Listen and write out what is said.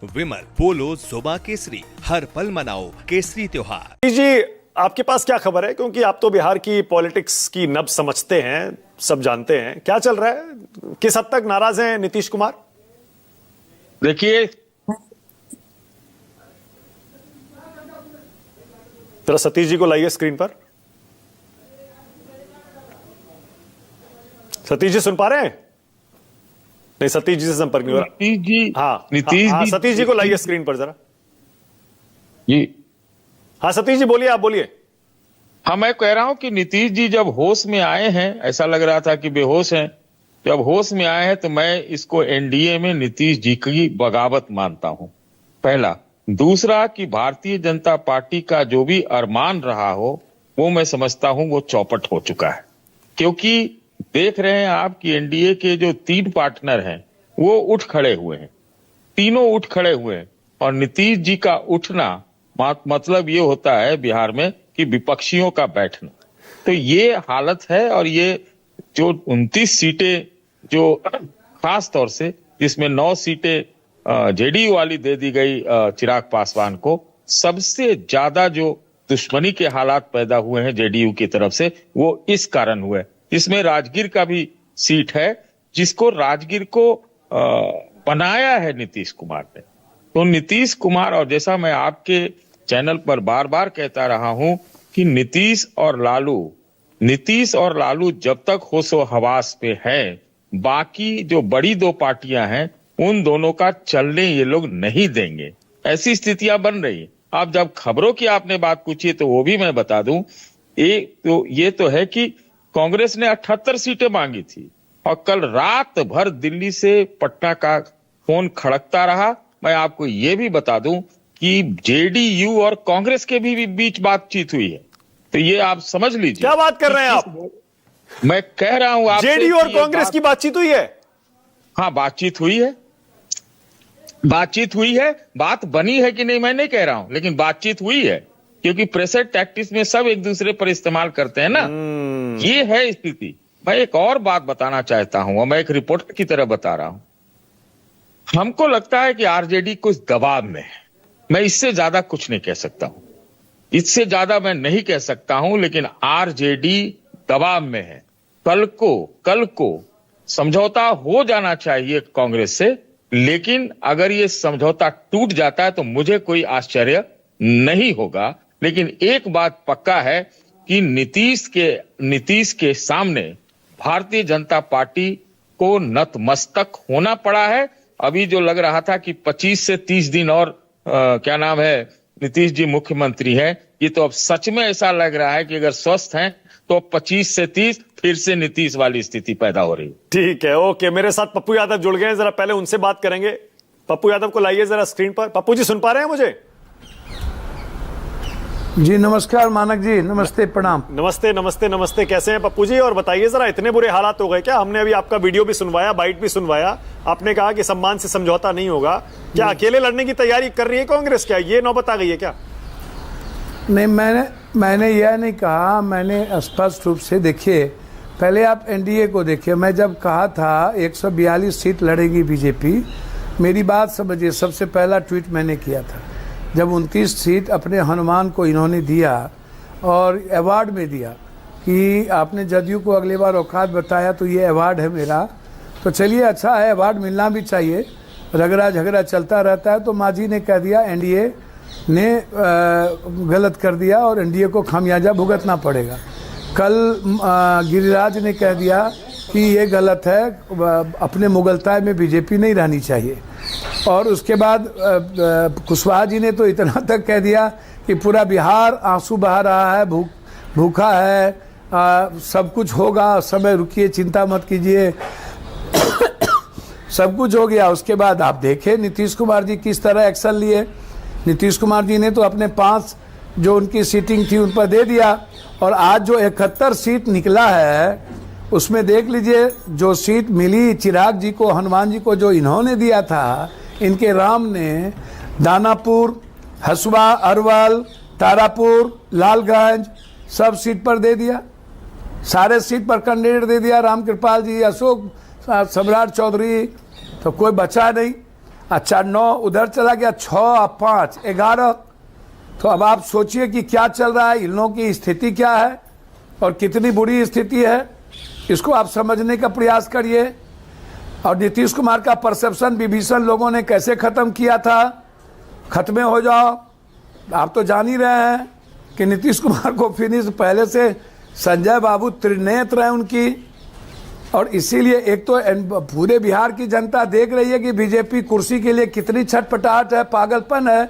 विमल पोलो जुबा केसरी, हर पल मनाओ केसरी त्योहार। जी, आपके पास क्या खबर है? क्योंकि आप तो बिहार की पॉलिटिक्स की नब्ज समझते हैं, सब जानते हैं क्या चल रहा है, किस हद तक नाराज हैं नीतीश कुमार? देखिए, जरा सतीश जी को लाइए स्क्रीन पर। सतीश जी सुन पा रहे हैं? नहीं, सतीश जी से संपर्क नहीं हो रहा। नीतीश जी, हाँ, नीतीश हाँ, जी, सतीश जी को लाइए स्क्रीन पर जरा। जी हाँ सतीश जी बोलिए, आप बोलिए। हाँ, मैं कह रहा हूं कि नीतीश जी जब होश में आए हैं, ऐसा लग रहा था कि बेहोश हैं, जब होश में आए हैं तो मैं इसको एनडीए में नीतीश जी की बगावत मानता हूं, पहला। दूसरा कि भारतीय जनता पार्टी का जो भी अरमान रहा हो वो मैं समझता हूं वो चौपट हो चुका है, क्योंकि देख रहे हैं आप कि एनडीए के जो 3 पार्टनर हैं वो उठ खड़े हुए हैं, तीनों उठ खड़े हुए हैं। और नीतीश जी का उठना मतलब ये होता है बिहार में कि विपक्षियों का बैठना। तो ये हालत है। और ये जो 29 सीटें जो खास तौर से जिसमें 9 सीटें जेडीयू वाली दे दी गई चिराग पासवान को, सबसे ज्यादा जो दुश्मनी के हालात पैदा हुए हैं जेडीयू की तरफ से वो इस कारण हुए। इसमें राजगीर का भी सीट है, जिसको राजगीर को बनाया है नीतीश कुमार ने। तो नीतीश कुमार, और जैसा मैं आपके चैनल पर बार बार कहता रहा हूं कि नीतीश और लालू जब तक होशो हवास पे है, बाकी जो बड़ी 2 पार्टियां हैं उन दोनों का चलने ये लोग नहीं देंगे। ऐसी स्थितियां बन रही है। अब जब खबरों की आपने बात पूछी तो वो भी मैं बता दूं। ये तो है कि कांग्रेस ने 78 सीटें मांगी थी और कल रात भर दिल्ली से पटना का फोन खड़कता रहा। मैं आपको ये भी बता दूं कि जेडीयू और कांग्रेस के भी बीच बातचीत हुई है। तो ये आप समझ लीजिए। क्या बात कर रहे हैं आप? मैं कह रहा हूं आपसे, जेडीयू और कांग्रेस की बातचीत हुई है? हाँ, बातचीत हुई है। बात बनी है कि नहीं मैं नहीं कह रहा हूं, लेकिन बातचीत हुई है, क्योंकि प्रेशर टैक्टिक्स में सब एक दूसरे पर इस्तेमाल करते हैं ना। ये है स्थिति। मैं एक और बात बताना चाहता हूं, और मैं एक रिपोर्टर की तरह बता रहा हूं। हमको लगता है कि आरजेडी कुछ दबाव में है। मैं इससे ज्यादा कुछ नहीं कह सकता हूं, इससे ज्यादा मैं नहीं कह सकता हूं, लेकिन आरजेडी दबाव में है। कल को समझौता हो जाना चाहिए कांग्रेस से, लेकिन अगर ये समझौता टूट जाता है तो मुझे कोई आश्चर्य नहीं होगा। लेकिन एक बात पक्का है कि नीतीश के सामने भारतीय जनता पार्टी को नतमस्तक होना पड़ा है। अभी जो लग रहा था कि 25 से 30 दिन और क्या नाम है, नीतीश जी मुख्यमंत्री है, ये तो अब सच में ऐसा लग रहा है कि अगर स्वस्थ हैं तो 25 से 30 फिर से नीतीश वाली स्थिति पैदा हो रही है। ठीक है, ओके। मेरे साथ पप्पू यादव जुड़ गए हैं, जरा पहले उनसे बात करेंगे। पप्पू यादव को लाइए जरा स्क्रीन पर। पप्पू जी सुन पा रहे हैं मुझे? जी नमस्कार मानक जी, नमस्ते, प्रणाम। नमस्ते नमस्ते नमस्ते, कैसे हैं पप्पू जी? और बताइए जरा, इतने बुरे हालात हो गए क्या? हमने अभी आपका वीडियो भी सुनवाया, बाइट भी सुनवाया, आपने कहा कि सम्मान से समझौता नहीं होगा। क्या अकेले लड़ने की तैयारी कर रही है कांग्रेस? क्या ये नौबत आ गई है क्या? नहीं, मैंने यह नहीं कहा। मैंने स्पष्ट रूप से, देखिए पहले आप एनडीए को देखिए। मैं जब कहा था 142 सीट लड़ेगी बीजेपी, मेरी बात समझिए। सबसे पहला ट्वीट मैंने किया था जब 29 सीट अपने हनुमान को इन्होंने दिया और अवार्ड में दिया कि आपने जदयू को अगली बार औकात बताया तो ये अवार्ड है मेरा। तो चलिए, अच्छा है, अवार्ड मिलना भी चाहिए। रगड़ा झगड़ा चलता रहता है। तो मांझी ने कह दिया एनडीए ने गलत कर दिया और एनडीए को खामियाजा भुगतना पड़ेगा। कल गिरिराज ने कह दिया कि ये गलत है, अपने मुगलताए में बीजेपी नहीं रहनी चाहिए। और उसके बाद कुशवाहा जी ने तो इतना तक कह दिया कि पूरा बिहार आंसू बहा रहा है, भूखा है, सब कुछ होगा, समय रुकिए, चिंता मत कीजिए, सब कुछ हो गया। उसके बाद आप देखें नीतीश कुमार जी किस तरह एक्शन लिए। नीतीश कुमार जी ने तो अपने 5 जो उनकी सीटिंग थी उन पर दे दिया। और आज जो 71 सीट निकला है उसमें देख लीजिए, जो सीट मिली चिराग जी को, हनुमान जी को, जो इन्होंने दिया था, इनके राम ने दानापुर, हसुआ, अरवल, तारापुर, लालगंज सब सीट पर दे दिया। सारे सीट पर कैंडिडेट दे दिया। राम कृपाल जी, अशोक सम्राट चौधरी, तो कोई बचा नहीं। अच्छा 9 उधर चला गया, 6 और 5 11। तो अब आप सोचिए कि क्या चल रहा है, इन लोगों की स्थिति क्या है और कितनी बुरी स्थिति है, इसको आप समझने का प्रयास करिए। और नीतीश कुमार का परसेप्शन विभीषण लोगों ने कैसे खत्म किया था, खत्मे हो जाओ। आप तो जान ही रहे हैं कि नीतीश कुमार को फिनिश पहले से संजय बाबू त्रिनेत्र है उनकी। और इसीलिए एक तो पूरे बिहार की जनता देख रही है कि बीजेपी कुर्सी के लिए कितनी छटपटाहट है, पागलपन है।